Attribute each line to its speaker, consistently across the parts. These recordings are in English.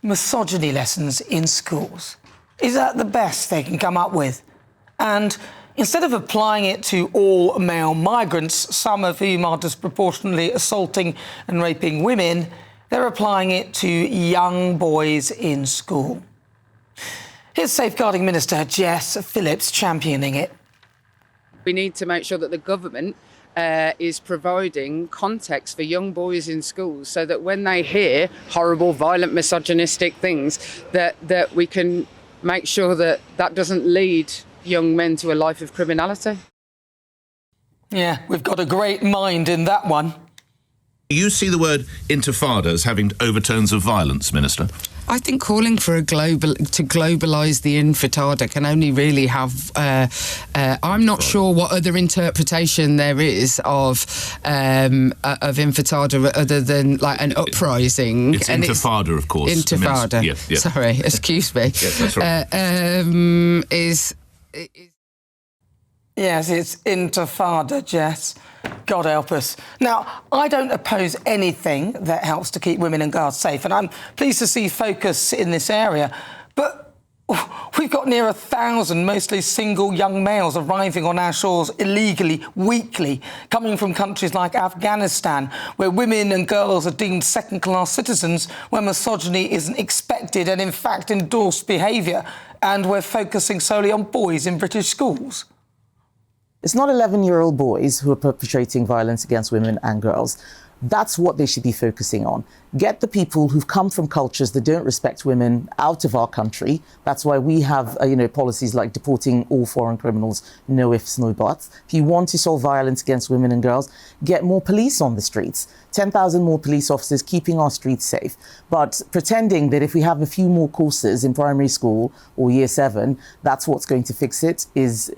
Speaker 1: misogyny lessons in schools. Is that the best they can come up with? And instead of applying it to all male migrants, some of whom are disproportionately assaulting and raping women, they're applying it to young boys in school. Here's Safeguarding Minister Jess Phillips championing it.
Speaker 2: We need to make sure that the government is providing context for young boys in schools so that when they hear horrible, violent, misogynistic things, that we can make sure that that doesn't lead young men to a life of criminality.
Speaker 1: Yeah, we've got a great mind in that one.
Speaker 3: You see the word intifada as having overtones of violence, Minister?
Speaker 2: I think calling for to globalise the intifada can only really have. I'm not sure what other interpretation there is of intifada other than like an uprising.
Speaker 3: It's intifada, of course.
Speaker 2: Intifada.
Speaker 3: Yes.
Speaker 2: Sorry, excuse me.
Speaker 3: Yes, that's right.
Speaker 1: Yes, it's intifada, Jess. God help us. Now, I don't oppose anything that helps to keep women and girls safe, and I'm pleased to see focus in this area. But we've got near 1,000 mostly single young males arriving on our shores illegally weekly, coming from countries like Afghanistan, where women and girls are deemed second-class citizens, where misogyny isn't expected and, in fact, endorsed behaviour, and we're focusing solely on boys in British schools.
Speaker 4: It's not 11-year-old boys who are perpetrating violence against women and girls. That's what they should be focusing on. Get the people who've come from cultures that don't respect women out of our country. That's why we have, policies like deporting all foreign criminals, no ifs, no buts. If you want to solve violence against women and girls, get more police on the streets. 10,000 more police officers keeping our streets safe. But pretending that if we have a few more courses in primary school or year 7, that's what's going to fix it is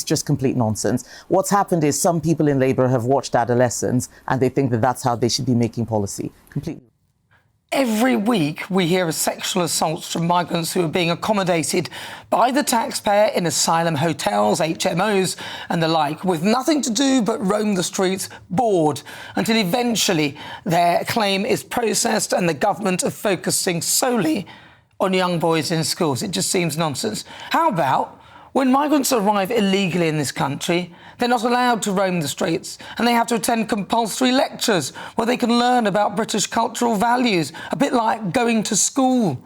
Speaker 4: just complete nonsense. What's happened is some people in Labour have watched adolescents and they think that that's how they should be making policy. Completely.
Speaker 1: Every week we hear of sexual assaults from migrants who are being accommodated by the taxpayer in asylum hotels, HMOs and the like, with nothing to do but roam the streets bored, until eventually their claim is processed and the government are focusing solely on young boys in schools. It just seems nonsense. How about when migrants arrive illegally in this country, they're not allowed to roam the streets and they have to attend compulsory lectures where they can learn about British cultural values, a bit like going to school.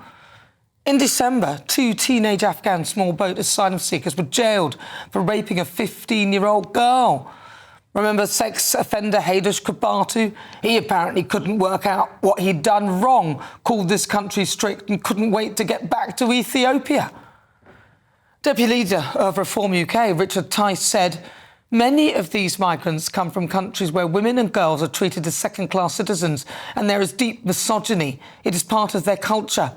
Speaker 1: In December, 2 teenage Afghan small boat asylum seekers were jailed for raping a 15-year-old girl. Remember sex offender Haidush Kabatu? He apparently couldn't work out what he'd done wrong, called this country strict and couldn't wait to get back to Ethiopia. Deputy Leader of Reform UK, Richard Tice, said many of these migrants come from countries where women and girls are treated as second-class citizens and there is deep misogyny. It is part of their culture.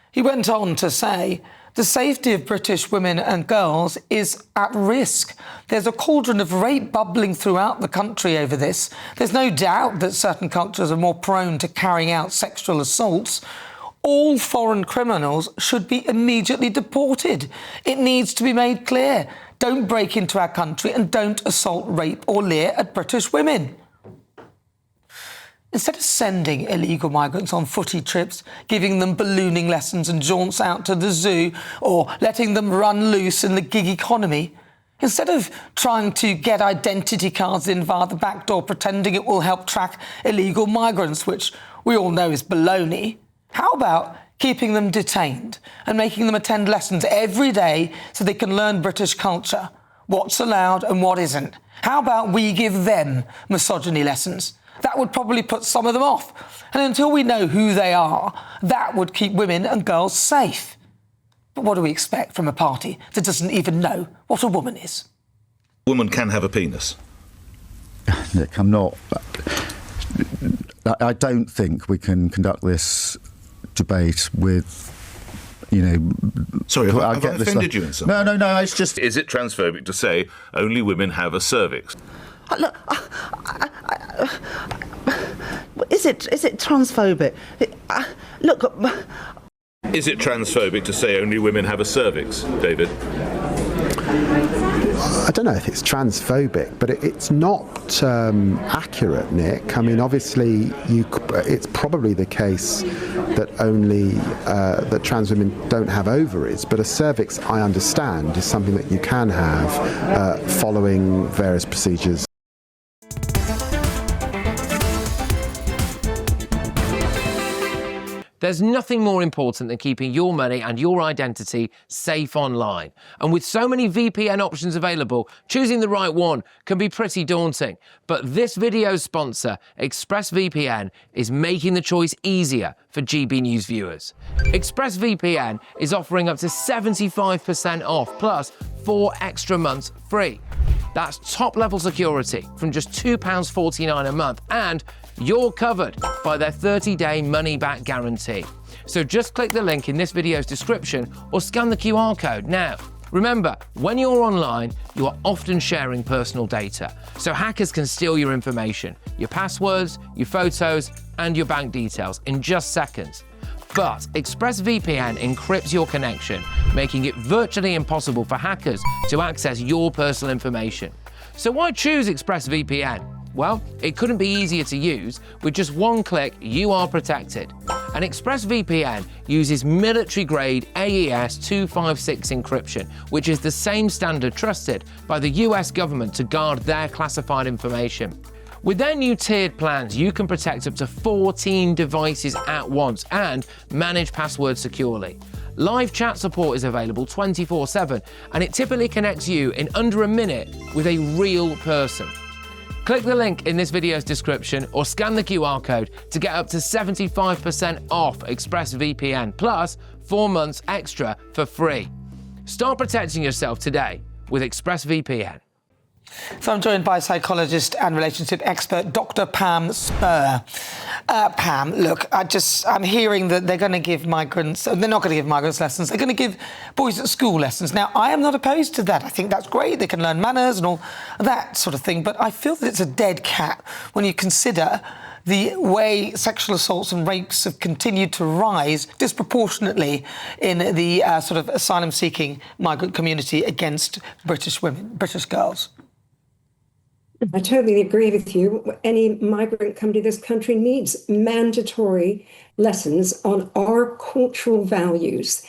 Speaker 1: He went on to say the safety of British women and girls is at risk. There's a cauldron of rape bubbling throughout the country over this. There's no doubt that certain cultures are more prone to carrying out sexual assaults. All foreign criminals should be immediately deported. It needs to be made clear. Don't break into our country and don't assault, rape or leer at British women. Instead of sending illegal migrants on footy trips, giving them ballooning lessons and jaunts out to the zoo, or letting them run loose in the gig economy, instead of trying to get identity cards in via the back door, pretending it will help track illegal migrants, which we all know is baloney, how about keeping them detained and making them attend lessons every day so they can learn British culture, what's allowed and what isn't? How about we give them misogyny lessons? That would probably put some of them off. And until we know who they are, that would keep women and girls safe. But what do we expect from a party that doesn't even know what a woman is?
Speaker 3: A woman can have a penis.
Speaker 5: Look, I don't think we can conduct this debate with,
Speaker 3: Sorry, have I offended you in some way?
Speaker 5: No, it's just...
Speaker 3: Is it transphobic to say only women have a cervix?
Speaker 6: Look, is it transphobic? Look...
Speaker 3: Is it transphobic to say only women have a cervix, David?
Speaker 7: I don't know if it's transphobic, but it's not accurate, Nick. I mean, obviously, it's probably the case that trans women don't have ovaries, but a cervix, I understand, is something that you can have following various procedures.
Speaker 8: There's nothing more important than keeping your money and your identity safe online. And with so many VPN options available, choosing the right one can be pretty daunting. But this video's sponsor, ExpressVPN, is making the choice easier for GB News viewers. ExpressVPN is offering up to 75% off, plus 4 extra months free. That's top-level security from just £2.49 a month, and you're covered by their 30-day money-back guarantee. So just click the link in this video's description or scan the QR code now. Remember, when you're online, you are often sharing personal data, so hackers can steal your information, your passwords, your photos, and your bank details in just seconds. But ExpressVPN encrypts your connection, making it virtually impossible for hackers to access your personal information. So why choose ExpressVPN? Well, it couldn't be easier to use. With just one click, you are protected. And ExpressVPN uses military-grade AES 256 encryption, which is the same standard trusted by the US government to guard their classified information. With their new tiered plans, you can protect up to 14 devices at once and manage passwords securely. Live chat support is available 24/7, and it typically connects you in under a minute with a real person. Click the link in this video's description or scan the QR code to get up to 75% off ExpressVPN, plus 4 months extra for free. Start protecting yourself today with ExpressVPN.
Speaker 1: So I'm joined by psychologist and relationship expert Dr. Pam Spur. Pam, look, I'm hearing that they're going to give migrants, they're not going to give migrants lessons, they're going to give boys at school lessons. Now, I am not opposed to that. I think that's great. They can learn manners and all that sort of thing. But I feel that it's a dead cat when you consider the way sexual assaults and rapes have continued to rise disproportionately in the sort of asylum-seeking migrant community against British women, British girls.
Speaker 9: I totally agree with you. Any migrant coming to this country needs mandatory lessons on our cultural values.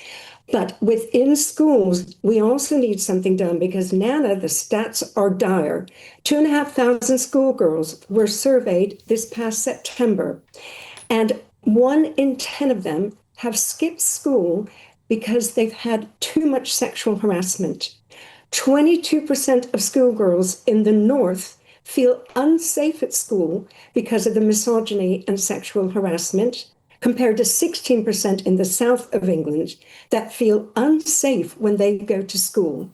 Speaker 9: But within schools, we also need something done because, Nana, the stats are dire. 2,500 schoolgirls were surveyed this past September, and 1 in 10 of them have skipped school because they've had too much sexual harassment. 22% of schoolgirls in the North feel unsafe at school because of the misogyny and sexual harassment, compared to 16% in the south of England that feel unsafe when they go to school.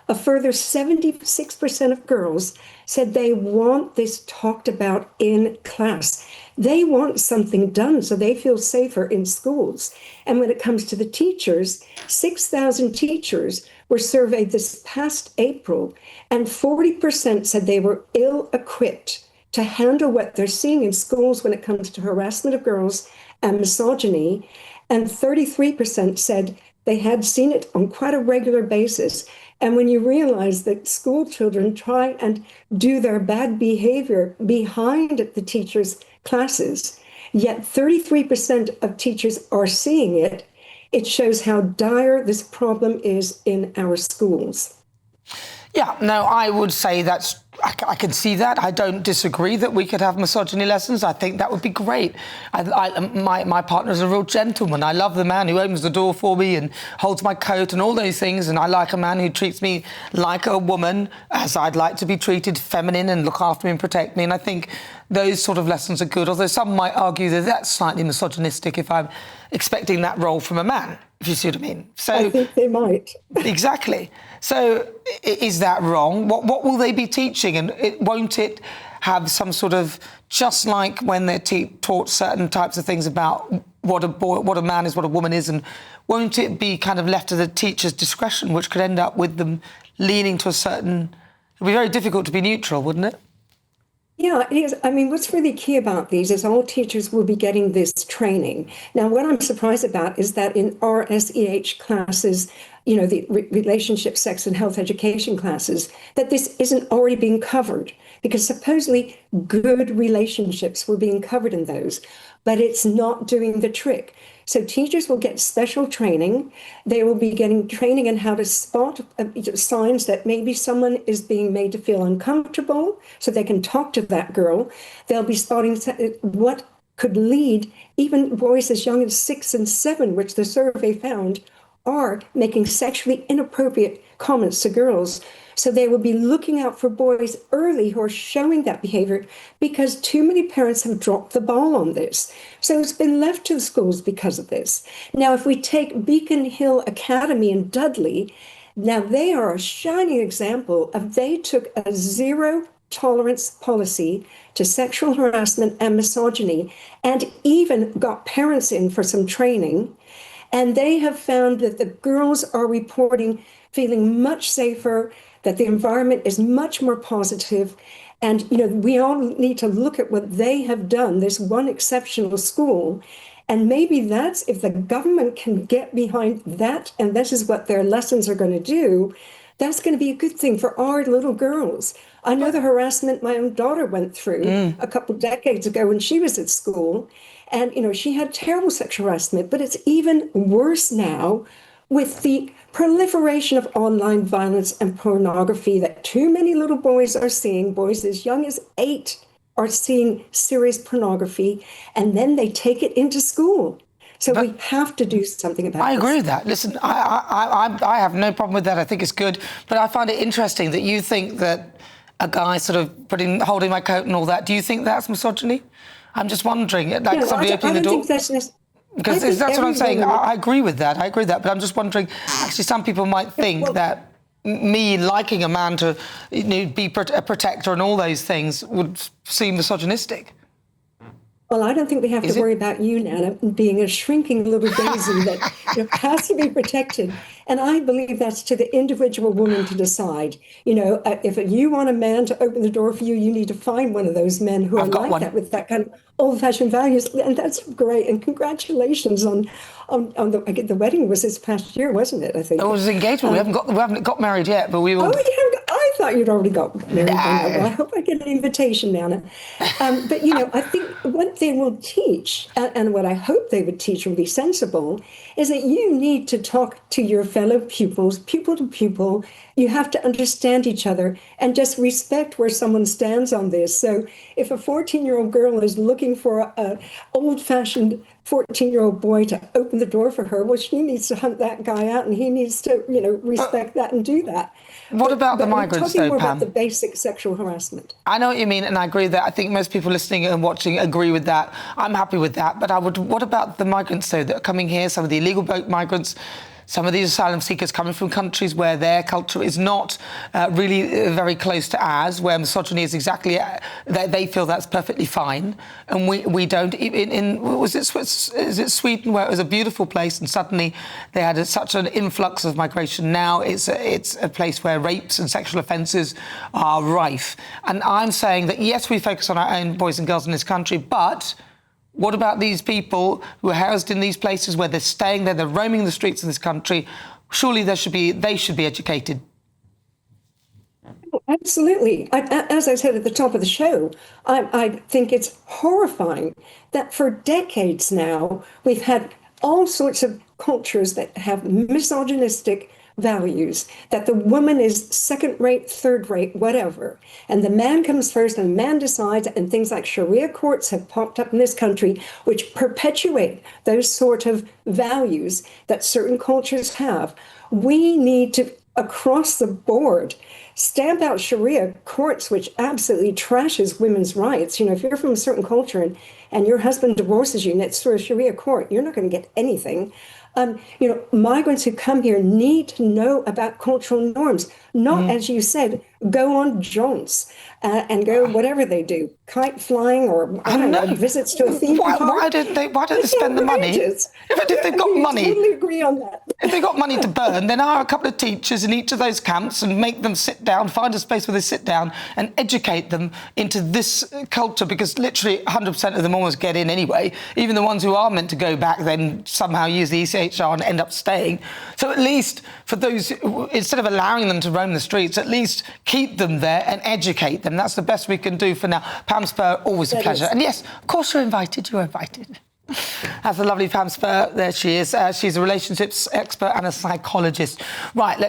Speaker 9: A further 76% of girls said they want this talked about in class. They want something done so they feel safer in schools. And when it comes to the teachers, 6,000 teachers were surveyed this past April, and 40% said they were ill-equipped to handle what they're seeing in schools when it comes to harassment of girls and misogyny, and 33% said they had seen it on quite a regular basis. And when you realize that school children try and do their bad behavior behind the teachers' classes, yet 33% of teachers are seeing it, it shows how dire this problem is in our schools.
Speaker 1: Yeah, no, I would say I can see that. I don't disagree that we could have misogyny lessons. I think that would be great. My partner's a real gentleman. I love the man who opens the door for me and holds my coat and all those things. And I like a man who treats me like a woman, as I'd like to be treated, feminine, and look after me and protect me. And I think those sort of lessons are good, although some might argue that that's slightly misogynistic if I'm expecting that role from a man, if you see what I mean. So
Speaker 9: I think they might.
Speaker 1: Exactly. So is that wrong? What will they be teaching? And won't it have some sort of, just like when they're taught certain types of things about what a man is, what a woman is, and won't it be kind of left to the teacher's discretion, which could end up with them leaning to a certain... It would be very difficult to be neutral, wouldn't it?
Speaker 9: Yeah, it is. I mean, what's really key about these is all teachers will be getting this training. Now, what I'm surprised about is that in RSEH classes, you know, the relationship, sex and health education classes, that this isn't already being covered, because supposedly good relationships were being covered in those, but it's not doing the trick. So teachers will get special training. They will be getting training in how to spot signs that maybe someone is being made to feel uncomfortable, so they can talk to that girl. They'll be spotting what could lead even boys as young as 6 and 7, which the survey found, are making sexually inappropriate comments to girls. So they will be looking out for boys early who are showing that behavior, because too many parents have dropped the ball on this. So it's been left to the schools because of this. Now, if we take Beacon Hill Academy in Dudley, now they are a shining example of, they took a zero tolerance policy to sexual harassment and misogyny, and even got parents in for some training. And they have found that the girls are reporting feeling much safer, that the environment is much more positive. And, we all need to look at what they have done, this one exceptional school. And maybe that's, if the government can get behind that, and this is what their lessons are going to do, that's going to be a good thing for our little girls. I know the harassment my own daughter went through a couple of decades ago when she was at school. And, she had terrible sexual harassment, but it's even worse now with the proliferation of online violence and pornography that too many little boys are seeing. Boys as young as 8 are seeing serious pornography, and then they take it into school. So we have to do something about it.
Speaker 1: I agree with that. Listen, I have no problem with that. I think it's good. But I find it interesting that you think that a guy sort of holding my coat and all that, do you think that's misogyny? I'm just wondering, like, somebody opening the door.
Speaker 9: Think that's
Speaker 1: because that's what I'm saying. I agree with that. But I'm just wondering, actually, some people might think that me liking a man to be a protector and all those things would seem misogynistic.
Speaker 9: Well, I don't think we have to worry about you, Nana, being a shrinking little daisy that has to be protected. And I believe that's to the individual woman to decide. If you want a man to open the door for you, you need to find one of those men who are like that, with that kind of old-fashioned values. And that's great. And congratulations on the wedding was this past year, wasn't it? I think it was
Speaker 1: engagement. We haven't got married yet, but we will.
Speaker 9: I thought you'd already got married. Well, I hope I get an invitation, Nana. But I think what they will teach, and what I hope they would teach will be sensible, is that you need to talk to your fellow pupils, pupil to pupil. You have to understand each other and just respect where someone stands on this. So if a 14-year-old girl is looking for an old-fashioned 14-year-old boy to open the door for her, well, she needs to hunt that guy out, and he needs to, respect that and do that.
Speaker 1: What about the migrants, though, Pam?
Speaker 9: About the basic sexual harassment.
Speaker 1: I know what you mean, and I agree with that. I think most people listening and watching agree with that. I'm happy with that. But what about the migrants, though, that are coming here, some of the illegal boat migrants, some of these asylum seekers coming from countries where their culture is not really very close to ours, where misogyny is exactly, they feel that's perfectly fine, and we don't. Is it Sweden, where it was a beautiful place, and suddenly they had such an influx of migration? Now it's a place where rapes and sexual offences are rife. And I'm saying that, yes, we focus on our own boys and girls in this country, but what about these people who are housed in these places where they're staying there, they're roaming the streets of this country? Surely they should be educated.
Speaker 9: Absolutely. As I said at the top of the show, I think it's horrifying that for decades now we've had all sorts of cultures that have misogynistic values, that the woman is second-rate, third-rate, whatever, and the man comes first and the man decides, and things like Sharia courts have popped up in this country which perpetuate those sort of values that certain cultures have. We need to, across the board, stamp out Sharia courts, which absolutely trashes women's rights. If you're from a certain culture and your husband divorces you and it's through a Sharia court, you're not going to get anything. Migrants who come here need to know about cultural norms, not, as you said, go on jaunts and go whatever they do, kite flying or, I don't know, visits to a theme park.
Speaker 1: Why don't they spend the money? If they've got money,
Speaker 9: totally agree on that.
Speaker 1: If they've got money to burn, then hire a couple of teachers in each of those camps and make them sit down, find a space where they sit down and educate them into this culture, because literally 100% of them almost get in anyway. Even the ones who are meant to go back then somehow use the ECHR and end up staying. So at least for those, instead of allowing them to roam the streets, at least keep them there and educate them. That's the best we can do for now. Pam Spur, always a pleasure. And yes, of course you're invited. You're invited. That's a lovely Pam Spur. There she is. She's a relationships expert and a psychologist. Right.